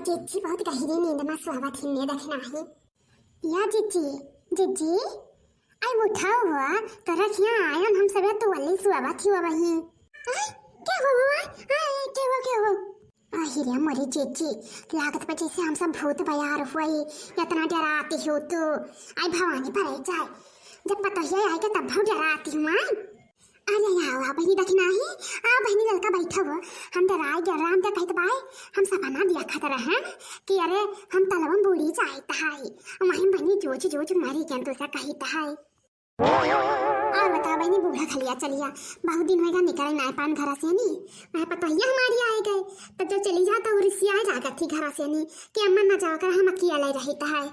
जिज्जी बहुत गहरी नींद में सोवत हिन्ने देखना है। या जिज्जी जिज्जी आई उठाओ हुआ तोरा क्या आया हम सब तो वल्ली सोवत ही वही। क्या हुआ क्या हुआ हिरिया मोरी जिज्जी लागत पर जैसे हम सब भूत बयार हुई इतना डराती हो तो आई भवानी पर आई जाए जब पता ही आएगा तब बहुत डराती हूँ। अरे यार बहनी देखना है बहनी लड़का बैठा हुआ हम डराए डराम तक कहते बाय हम सपना दिया खतर हैं कि अरे हम तलवम बूढ़ी जाए तहाई वहीं बहनी जोज जोज मरी क्या तो सा कही तहाई। और बता बहनी बूढ़ा खलिया चलिया बहुत दिन होगा निकल ना पान घर से नहीं मैं पता ही हमारी आए गए तब जब चली जाता और रिसिया जाकर थी घर से नहीं कि अम्मा न जाकर हम अकेला रही तहाई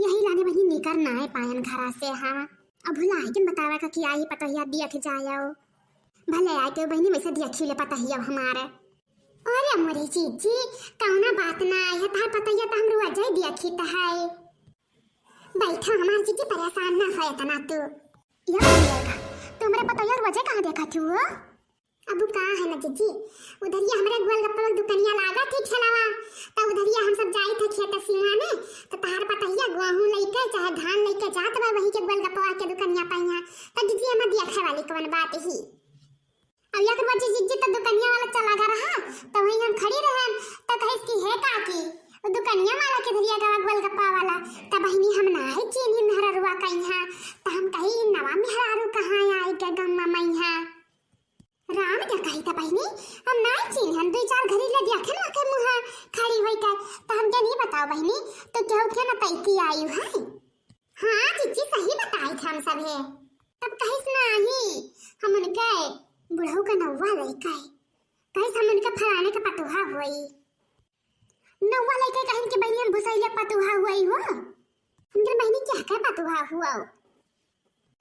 यही लाने बहनी निकल ना पायन घर से। हाँ अब भुला है कि बतावा का कि आई पता ही दिया जाओ भले आए तो बहनी वैसे दिया खिले पता ही अब हमारे। अरे मोरी चीजी कौना बात ना है तार पता ही तो हम रोज ही दिया खीता है बैठा हमारी चीजी परेशान ना हो इतना तो यार तुम्हारे पता यार वजह कहाँ देखा तू अब कहाँ है ना जीजी उधर ही हमारे गोलगप्पा दुकानिया लागा थी छलावा तो उधर ही हम सब जाई थे खेत सीमा में तो तार पता ही गेहूं लेके चाहे धान लेके जात बा वही के गोलगप्पा के दुकानिया पाइया तो जीजी हम दिया खाए वाली कौन बात ही अब एक बजे जीजी तो दुकानिया वाला चला गया रहा तो वहीं हम खड़ी रहे तो कहे कि है काकी वो दुकानिया वाला के धरिया गवा गोलगप्पा वाला तो बहनी हम ना है चीनी मेहरा रुआ कहीं तो हम कहीं नवा मेहरा रू कहाँ आए के गम्मा मैया राम क्या कही था बहनी हम ना चीन हम दो चार घड़ी ले दिया के ना के मुहा खड़ी होई का तो हम क्या नहीं बताओ बहनी तो क्या क्या ना तैकी आई है। हां जीजी सही बताई थे हम सब है तब कहिस ना ही हम उनके बुढ़ऊ का नौवा लइका है कहिस हम उनके फलाने का पतुहा हुई नौवा लइका कहिन के बहनी हम भुसैले पतुहा हुई हो हमके बहनी क्या का पतुहा हुआ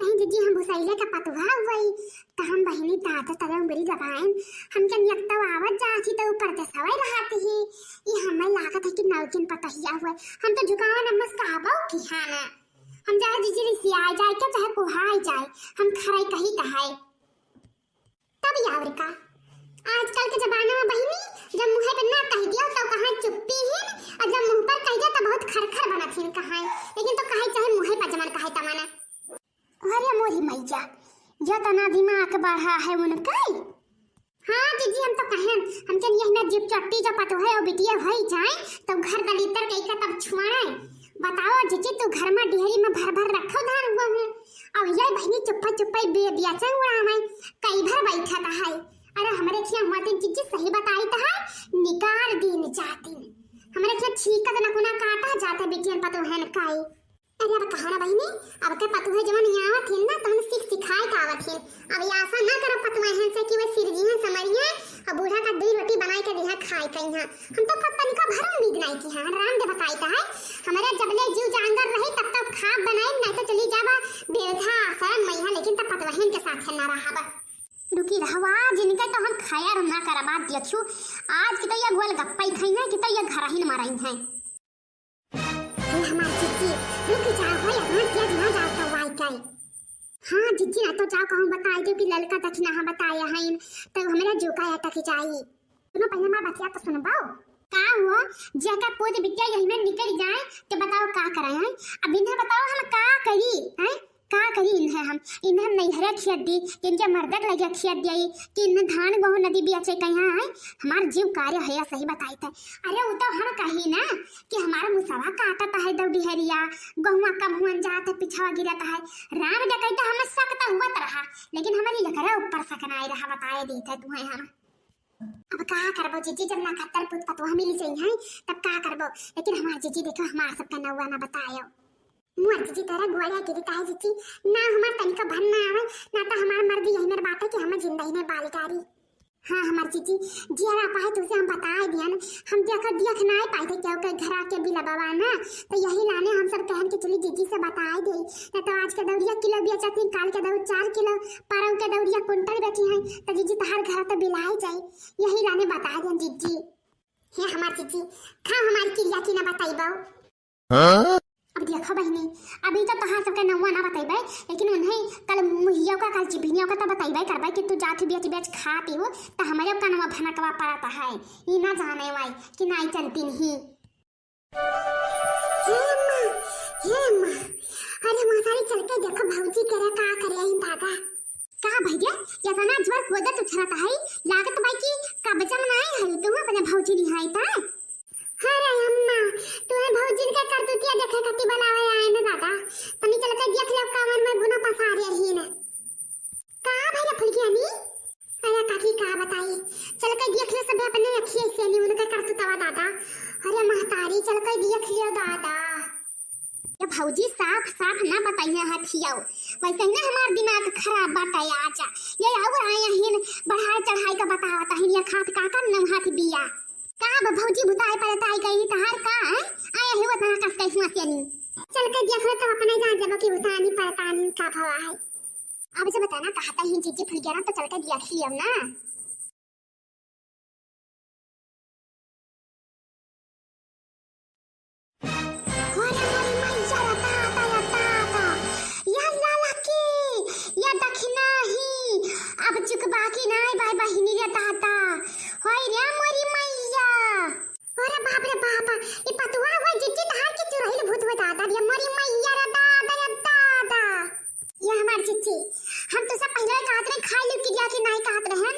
कहीं दीदी हम भुसैले का पतुहा हुई तो हम बहनी दादा तरह बड़ी लगाएं हम जब यक्ता आवाज जाती तो ऊपर से सवाई रहती ही ये हमें लागत है कि नौकिन पता ही हुआ हम तो झुकावा नमस्कार की खाना हम चाहे दीदी रिसी आ जाए क्या चाहे कुहाई जाए हम खराई कही कहाए तब यावर का आजकल के जमाने में बहनी जब मुंह पे ना कह दिया तो कहां चुप्पी है और जब मुंह पर कह दिया तो बहुत खरखर बना फिर कहां लेकिन तो कहे चाहे मुंह पे जमन कहे तमाना। अरे मोरी मैया जतना दिमाग बढ़ा है उनका। हाँ दीदी हम तो कहें हम चल यही ना जिप चट्टी जो पतो है और बिटिया भई जाए तो घर दलितर कई का तब छुआए बताओ जीजी तू घर में डेहरी में भर भर रखो धान हुआ है और ये बहनी चुप्पा चुप्पा बिया चंग उड़ा में कई भर बैठा था है। अरे हमारे खिया हुआ दिन जीजी सही बताई था निकाल दिन जाती हमारे खिया छीका ना कुना काटा जाता बिटियन पतो है न काई। अरे अब कहा ना बहनी अब के पतु है जवन यहाँ आवत है ना तो हम सिखाए का आवत है अब ये आशा ना करो पतुआ है से कि वे सिरजी है समरिया और बूढ़ा का दही रोटी बनाई के दिया खाए कहीं हम तो पत्तन का भर उम्मीद नहीं की हां राम दे बताई था है हमारे जबले जीव जानवर रहे तब तक खा बनाई नहीं तो चली जाबा बेरधा शरण मैया लेकिन तब पतुआ के साथ है ना रहा रुकी रहवा जिनका तो हम खाया हम ना करा बात दियछु आज की तो ये गोलगप्पा ही खाई है कि तो ये घर ही माराई है हमारी जीजी रुक जाओ हो यहाँ क्या जहाँ जाता वाई काय। हाँ जीजी ना तो जाओ कहूँ बताई दो कि ललका दक्षिणा हाँ बताया है तो हमारा जोका या तक चाहिए सुनो पहले मैं बतिया तो सुनो बाओ का हुआ जका पोत बिटिया यही में निकल जाए तो बताओ का कराए हैं अब इन्हें बताओ हम का करी हैं का करी इन्हें हम नहीं हरे खियत दी इनके मर्दक लगे खियत दिया कि इन्हें धान बहु नदी भी अच्छे कहीं है हमार जीव कार्य है सही बताई था। अरे वो तो हम कही ना कि हमारा मुसवा काटता है दौड़ी हरिया गहुआ कब हुआ जाता पिछवा गिरता है राम डकैता हमें सकता हुआ रहा लेकिन हमारी लकड़ा ऊपर सकनाई रहा बताए देते तुम्हें हम अब का करबो जीजी जब ना कत्तर पुत पतवा मिली सही है तब का करबो लेकिन हमार जीजी देखो हमार सबका नौवा ना बतायो मुआर जीजी तेरा गोलिया गिरी काहे जीजी ना हमार तनिका भन ना आवे ना तो हमार मर्दी यही मेरे बात है कि हम जिंदगी में बालिकारी। हाँ हमार जीजी जिया पाए तुझे हम बताए दिया ना हम देख ना पाए थे क्या के घर आके बिला बाबा ना तो यही लाने हम सब कहन के चली जीजी से बताए दे ना तो आज के दौड़िया किलो बेचती काल के दौड़ 4 किलो परव के दौड़िया कुंटल बेची है तो जीजी तहार घर तो बिलाए जाए यही लाने बताए दे जीजी। हे हमार जीजी खा हमारी किलिया की ना बताइबो अब देखो बहनी अभी तो तहां सबके नौवा ना बताइबे लेकिन उन्हें कल मुहिया का कल चिबिनिया का तो बताइबे करबे कि तू जाती बेच खाती हो तो हमारे का नौवा भनकवा पड़ता है ये ना जाने वाई कि नहीं चलती नहीं। हे अम्मा, हे अम्मा, अरे म्हातारी चलते देखो भाऊजी करे का करे ही दादा का भैया या तना ज्वर कोदत उछरत है लागत बाई की कब्जा मनाए है तुम अपने भाऊजी निहाई ता अरे अम्मा तुम्हें भाऊजी का करतूतिया देखे कति बनावे आए ना दादा तनी चल के देख ले कावन में गुना पसार रही है का भैया फुलकियानी अरे काकी का बताई चल के देख ले सब अपने अखिए से नहीं उनका करतूतवा दादा अरे महतारी चल के देख लियो दादा ये भाऊजी साफ साफ ना बताइए हाथियाओ वैसे ही ना हमारा दिमाग खराब बाटा आजा ये आओ आया हिन बढ़ाई चढ़ाई का बतावता हिन ये खात काका न हाथ बिया का भाऊजी बुताई पड़ताई गई तहार का आया ही वतना कस कई हुआ सेनी चल के देख ले तब अपने जान जब की बुतानी पड़तानी का भवा है अब से बताना कहता ही जीजी फुल गया ना तो चल के देख लियो ना चुक बाकी नाय बाय बहिनी रे ताता होय रे मोरी मैया अरे बाप रे बाप ई पतुआ होय जिज्जी धार के चुराइल भूत हो दादा रे मोरी मैया रे दादा ये हमार चिच्ची हम तो सब पहले कहत रहे खाई लू की जाके नहीं कहत रहन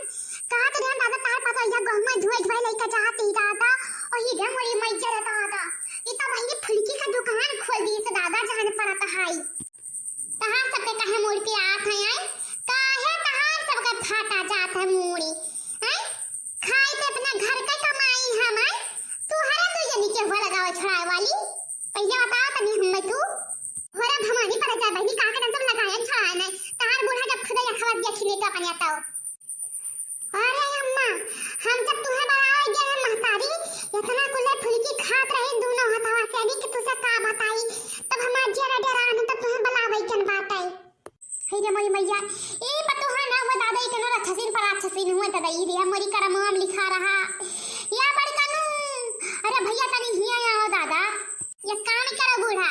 दादा तार पता या गहमा धोई धोई लइका जात ही दादा और ये रे मोरी मैया रे दादा ई त भाई फुलकी का दुकान खोल दी से दादा जहां परत हाई तहां सबके कहे मोड़ पे आत है आई काहे तहां सबके फाटा जात है मूड़ी हैं खाई पे अपना घर का कमाई हम है तू हरे तो ये नीचे हो लगावे छड़ाए वाली पहले बता तनी हम तू होरा भमानी पर जा बहनी का के सब लगाए छड़ाए नहीं तहार बूढ़ा जब खुदा या खबर देखने का अपन आता अरे अम्मा हम जब तुम्हें बनाए गए हैं महतारी इतना कुले फुलकी खात रहे दोनों हथवा से अभी कि तुसे का बताई तब हमार जरा डरान तब तुम्हें बुलावे कन बात आई हे रे मोरी मैया ए पतोहा ना वो दादा इकनो रछसिन पर रछसिन हुए दादा ई रे मोरी करमम लिखा रहा या बड़कनु अरे भैया तनी हिया आओ दादा ये काम करो बूढ़ा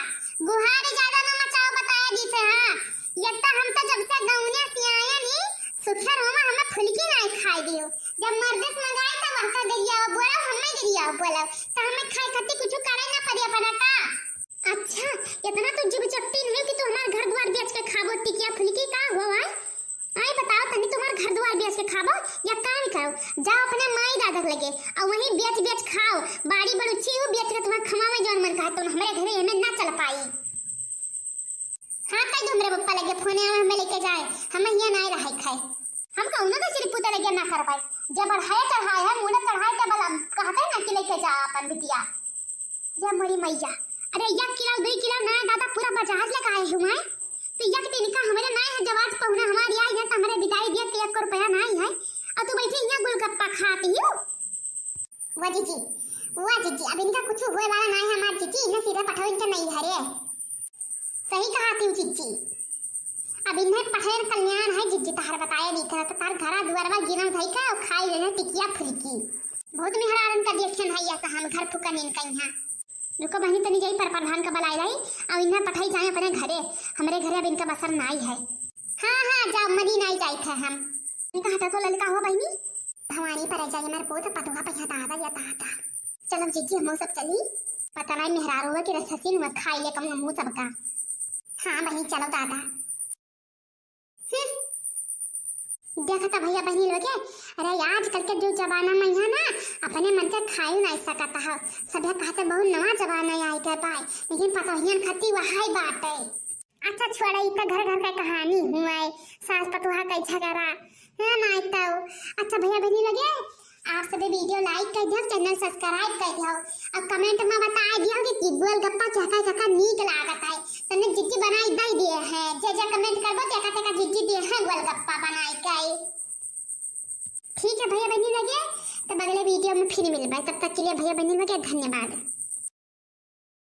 गुहार ज्यादा न मचाओ बताया दी से हां यत्ता हम तो जब से गाउने से आया नी सुखर होमा हमें फुलकी नहीं खाई दियो जब मर्देस मंगाए त वहका गरिया बोला हमें गरिया बोला त हमें खाई खाती कुछ करे ना पड़े अपना का अच्छा इतना तो जीव चट्टी नहीं कि तू हमार घर द्वार बेच के खाबो टिकिया फुलकी का हो आई बताओ तनी तुम्हार घर द्वार बेच के खाबो या काम करो जाओ अपने माई दादा लगे और वहीं बेच बेच खाओ बाड़ी बड़ुची हो बेच के तुम्हार खमा में जौन मन का तो हमारे घरे हमें ना चल पाई हां कई दो मेरे पप्पा लगे फोन में हमें लेके जाए हम यहां नहीं रहे खाए हम कहू ना तो सिर्फ पुता लगे ना कर पाए जब बढ़ाया चढ़ाया है मुंडा चढ़ाए के बल कहते ना कि लेके जा अपन बिटिया या मोरी मैया अरे 1 किलो 2 किलो ना दादा पूरा बजाज लेके आए हूं मैं तो यक दिन का हमारे ना है जवाज पहुना हमारी आई है तो हमारे बिदाई दिया के 1 रुपया नहीं है और तू बैठी यहां गोलगप्पा खाती हो वाह जीजी अब इनका कुछ हुए वाला नहीं है हमार जीजी इन्हें सीधा पठाओ इनका नहीं है रे सही कहा तू जीजी अब इन्हें पठार कल्याण है जीजी तहार बताया नहीं था तो तार घरा दुआरवा गिरम धई का और खाई लेना टिकिया फुलकी बहुत मेहरारन का देखन है ऐसा हम घर फुकन इनका यहां रुको बहनी तनी जाई पर प्रधान का बलाई रही और इन्हें पठाई जाए अपने घरे हमारे घरे अब इनका बसर नहीं है हां जाओ मनी नहीं जाई थे हम इनका हटा तो ललका हो बहनी भवानी पर जाए मेरे पोत पतुहा पे हटा या ता चलो जीजी हम सब चली पता नहीं मेहरार हुआ कि रससीन में खाई ले कम मुंह सबका हां बहनी चलो दादा देखा था भैया बहनी लोग अरे आजकल के जो जमाना में है ना अपने मन से खाई नहीं सकता है सभी कहते बहुत नवा जमाना आई के पाए लेकिन पता ही खती वही बात है अच्छा छोड़ा इतना घर घर का कहानी हुआ है सास पतोहा का झगड़ा है ना तो अच्छा भैया बहनी लगे आप सभी वीडियो लाइक कर दियो चैनल सब्सक्राइब कर दियो और कमेंट में बता दियो कि गोलगप्पा क्या नीक लागत है तने जिज्जी बनाई दई दिए है जे कमेंट करबो ते का जिज्जी दिए है गोलगप्पा बनाई के ठीक है भैया बहनी लगे तो अगले वीडियो में फिर मिलबे तब तक के लिए भैया बहनी लगे धन्यवाद।